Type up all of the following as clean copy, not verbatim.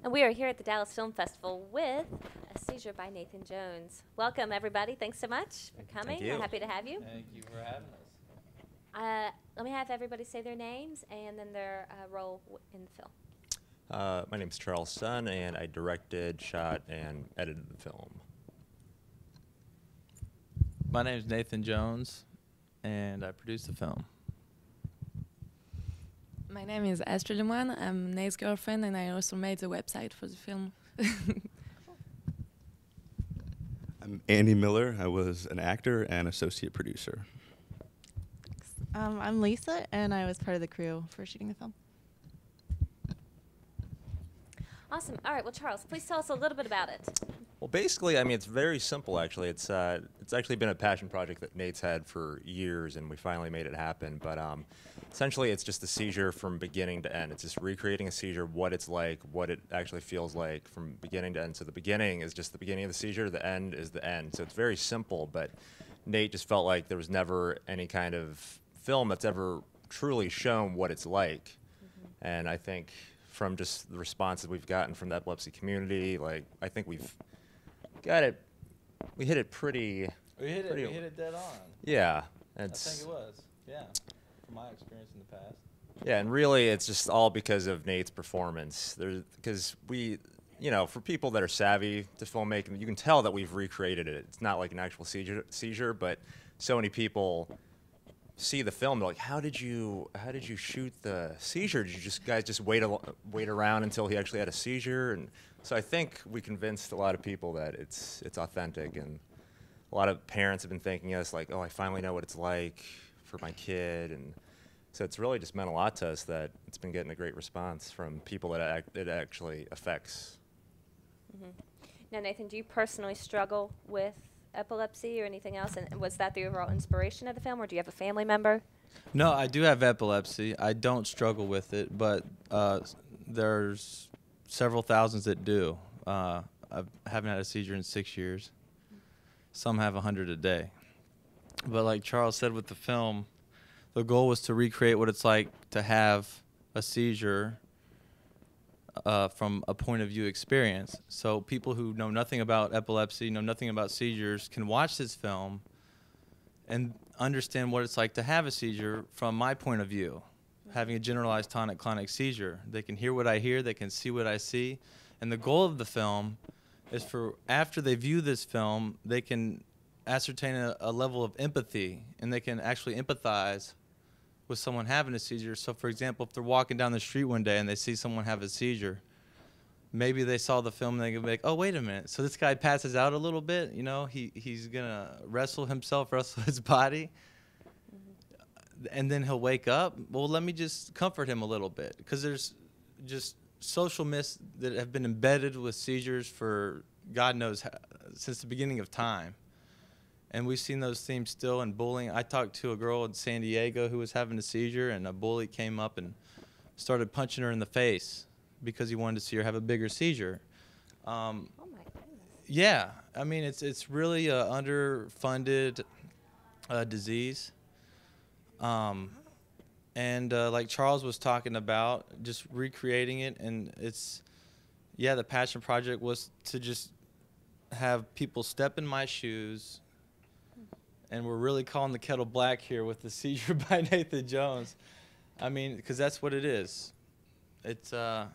And we are here at the Dallas Film Festival with A Seizure by Nathan Jones. Welcome, everybody. Thanks so much for coming. Thank you. We're happy to have you. Thank you for having us. Let me have everybody say their names and then their role in the film. My name's Charles Sun, and I directed, shot, and edited the film. My name is Nathan Jones, and I produced the film. My name is Astrid Lemoine. I'm Nate's girlfriend, and I also made the website for the film. I'm Andy Miller. I was an actor and associate producer. I'm Lisa, and I was part of the crew for shooting the film. Awesome. All right. Well, Charles, please tell us a little bit about it. Well, basically, I mean, it's very simple, actually. It's actually been a passion project that Nate's had for years, and we finally made it happen. But essentially, it's just a seizure from beginning to end. It's just recreating a seizure, what it's like, what it actually feels like from beginning to end. So the beginning is just the beginning of the seizure. The end is the end. So it's very simple, but Nate just felt like there was never any kind of film that's ever truly shown what it's like. And I think from just the responses we've gotten from the epilepsy community, like, I think we've got it. We hit it pretty. We hit it dead on. Yeah. I think it was. Yeah. From my experience in the past. Yeah, and really, it's just all because of Nate's performance. Because we, you know, for people that are savvy to filmmaking, you can tell that we've recreated it. It's not like an actual seizure, but so many people see the film, they're like, how did you shoot the seizure? Did you guys just wait around until he actually had a seizure? And so I think we convinced a lot of people that it's authentic, and a lot of parents have been thanking us like, oh, I finally know what it's like for my kid. And so it's really just meant a lot to us that it's been getting a great response from people that it actually affects. Now, Nathan, do you personally struggle with epilepsy or anything else? And was that the overall inspiration of the film, or do you have a family member? No, I do have epilepsy. I don't struggle with it, but there's several thousands that do. I haven't had a seizure in 6 years. Some have 100 a day. But like Charles said with the film, the goal was to recreate what it's like to have a seizure from a point of view experience. So people who know nothing about epilepsy, know nothing about seizures, can watch this film and understand what it's like to have a seizure from my point of view, having a generalized tonic-clonic seizure. They can hear what I hear, they can see what I see, and the goal of the film is for after they view this film, they can ascertain a level of empathy, and they can actually empathize with someone having a seizure. So for example, if they're walking down the street one day and they see someone have a seizure, maybe they saw the film and they can be like, oh, wait a minute, so this guy passes out a little bit, you know, he's gonna wrestle his body, and then he'll wake up. Well, let me just comfort him a little bit, because there's just social myths that have been embedded with seizures for God knows how, since the beginning of time. And we've seen those themes still in bullying. I talked to a girl in San Diego who was having a seizure, and a bully came up and started punching her in the face because he wanted to see her have a bigger seizure. Oh my goodness. Yeah, I mean, it's really a underfunded disease. And like Charles was talking about, just recreating it, and the passion project was to just have people step in my shoes. And we're really calling the kettle black here with the Seizure by Nathan Jones. I mean, because that's what it is. It's a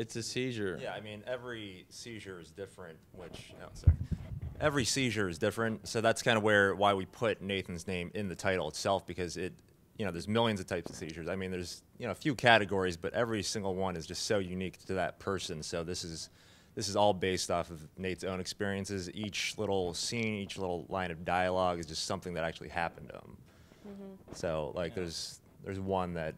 seizure. Yeah, I mean, every seizure is different, every seizure is different, so that's kind of why we put Nathan's name in the title itself, because there's millions of types of seizures. I mean, there's, a few categories, but every single one is just so unique to that person. So this is all based off of Nate's own experiences. Each little scene, each little line of dialogue is just something that actually happened to him. So, like, there's one that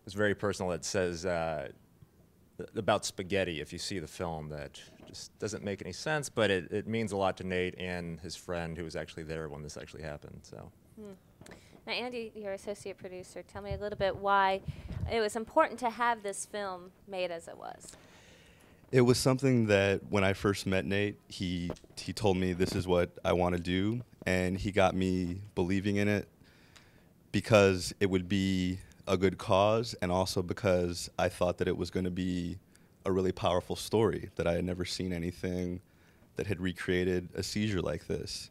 was very personal that says about spaghetti, if you see the film, that just doesn't make any sense, but it means a lot to Nate and his friend who was actually there when this actually happened. So. Now, Andy, your associate producer, tell me a little bit why it was important to have this film made as it was. It was something that when I first met Nate, he told me this is what I want to do, and he got me believing in it because it would be a good cause, and also because I thought that it was going to be a really powerful story, that I had never seen anything that had recreated a seizure like this.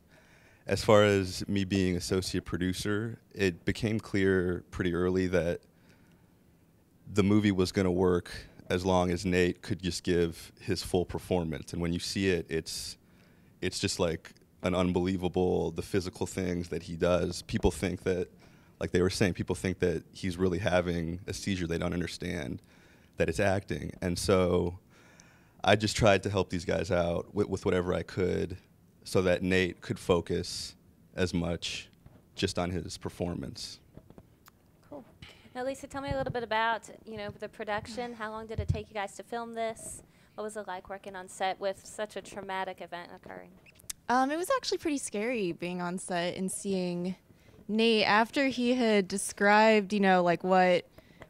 As far as me being associate producer, it became clear pretty early that the movie was going to work as long as Nate could just give his full performance. And when you see it, it's just like an unbelievable, the physical things that he does. People think that, like they were saying, people think that he's really having a seizure. They don't understand that it's acting. And so I just tried to help these guys out with whatever I could, so that Nate could focus as much just on his performance. Cool. Now, Lisa, tell me a little bit about, the production. How long did it take you guys to film this? What was it like working on set with such a traumatic event occurring? It was actually pretty scary being on set and seeing Nate after he had described, like what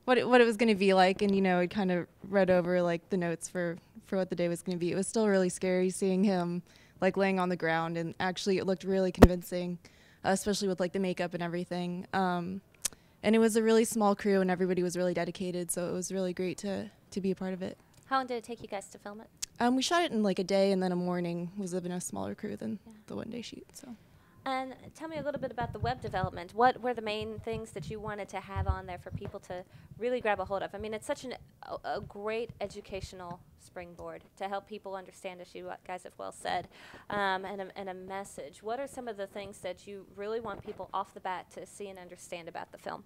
it was going to be like, and had kind of read over like the notes for what the day was going to be. It was still really scary seeing him like laying on the ground, and actually it looked really convincing, especially with like the makeup and everything. And it was a really small crew, and everybody was really dedicated, so it was really great to be a part of it. How long did it take you guys to film it? We shot it in like a day, and then a morning. Was even a smaller crew than the one-day shoot. So. And tell me a little bit about the web development. What were the main things that you wanted to have on there for people to really grab a hold of? I mean, it's such a great educational springboard to help people understand, as you guys have well said, and a message. What are some of the things that you really want people off the bat to see and understand about the film?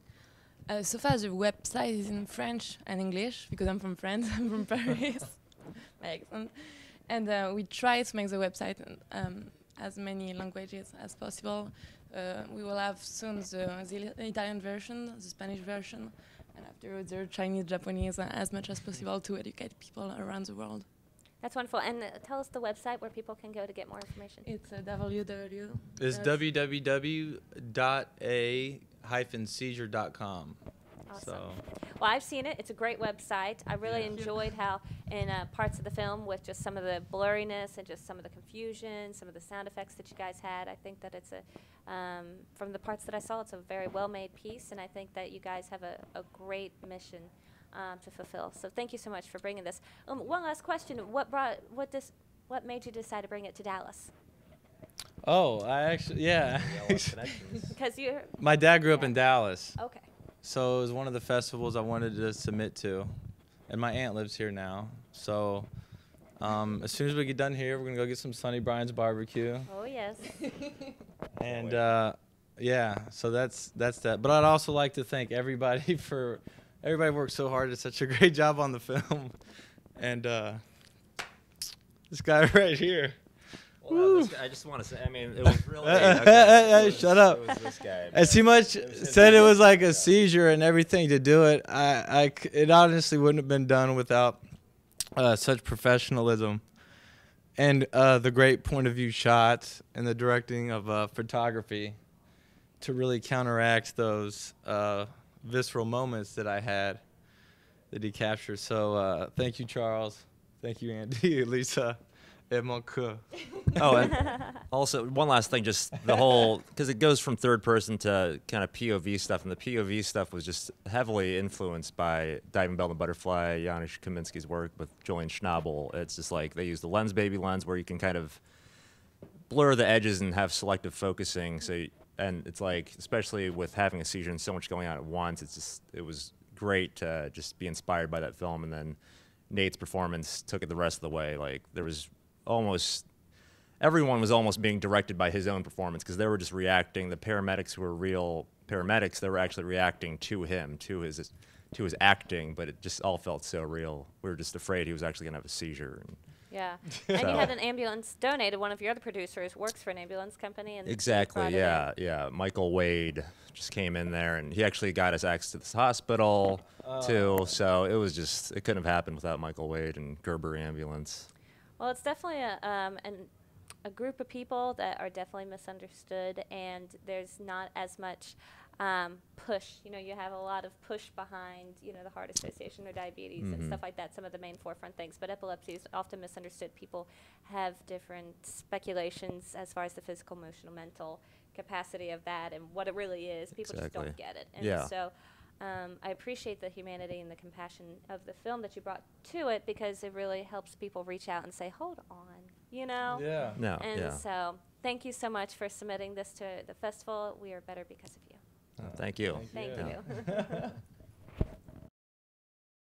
So far, the website is in French and English, because I'm from France, I'm from Paris, my accent. And we try to make the website as many languages as possible. We will have soon the Italian version, the Spanish version, and afterwards the Chinese, Japanese, as much as possible to educate people around the world. That's wonderful. And tell us the website where people can go to get more information. It's www. It's www.a-seizure.com. Awesome. So. Well, I've seen it. It's a great website. I really enjoyed how in parts of the film with just some of the blurriness and just some of the confusion, some of the sound effects that you guys had. I think that it's from the parts that I saw, it's a very well-made piece, and I think that you guys have a great mission to fulfill. So thank you so much for bringing this. One last question. What made you decide to bring it to Dallas? Oh, yeah. Because you're... My dad grew up in Dallas. Okay. So it was one of the festivals I wanted to submit to. And my aunt lives here now. So as soon as we get done here, we're going to go get some Sonny Bryan's barbecue. Oh, yes. And, yeah, so that's that. But I'd also like to thank everybody everybody worked so hard, did such a great job on the film. And this guy right here. Well, I just want to say, I mean, it was really... Shut up. It was this guy. As he said it was like a seizure and everything to do it, it honestly wouldn't have been done without such professionalism and the great point of view shots and the directing of photography to really counteract those visceral moments that I had that he captured. So thank you, Charles. Thank you, Andy, Lisa. Oh, and also one last thing, just the whole, because it goes from third person to kind of POV stuff, and the POV stuff was just heavily influenced by Diving Bell and the Butterfly, Janusz Kaminski's work with Julian Schnabel. It's just like they use the lens baby lens where you can kind of blur the edges and have selective focusing. And it's like, especially with having a seizure and so much going on at once, it was great to just be inspired by that film. And then Nate's performance took it the rest of the way. Like there was everyone was almost being directed by his own performance, because they were just reacting. The paramedics who were real paramedics, they were actually reacting to him, to his acting, but it just all felt so real. We were just afraid he was actually going to have a seizure. Yeah. And you had an ambulance donated. One of your other producers works for an ambulance company. And exactly, yeah. Michael Wade just came in there, and he actually got us access to this hospital, too. So it couldn't have happened without Michael Wade and Gerber Ambulance. Well, it's definitely a group of people that are definitely misunderstood, and there's not as much push. You have a lot of push behind, the Heart Association or diabetes and stuff like that, some of the main forefront things. But epilepsy is often misunderstood. People have different speculations as far as the physical, emotional, mental capacity of that and what it really is. People just don't get it. And so I appreciate the humanity and the compassion of the film that you brought to it, because it really helps people reach out and say, hold on, you know? Yeah. No, And yeah. so thank you so much for submitting this to the festival. We are better because of you. Thank you. Thank Yeah. you.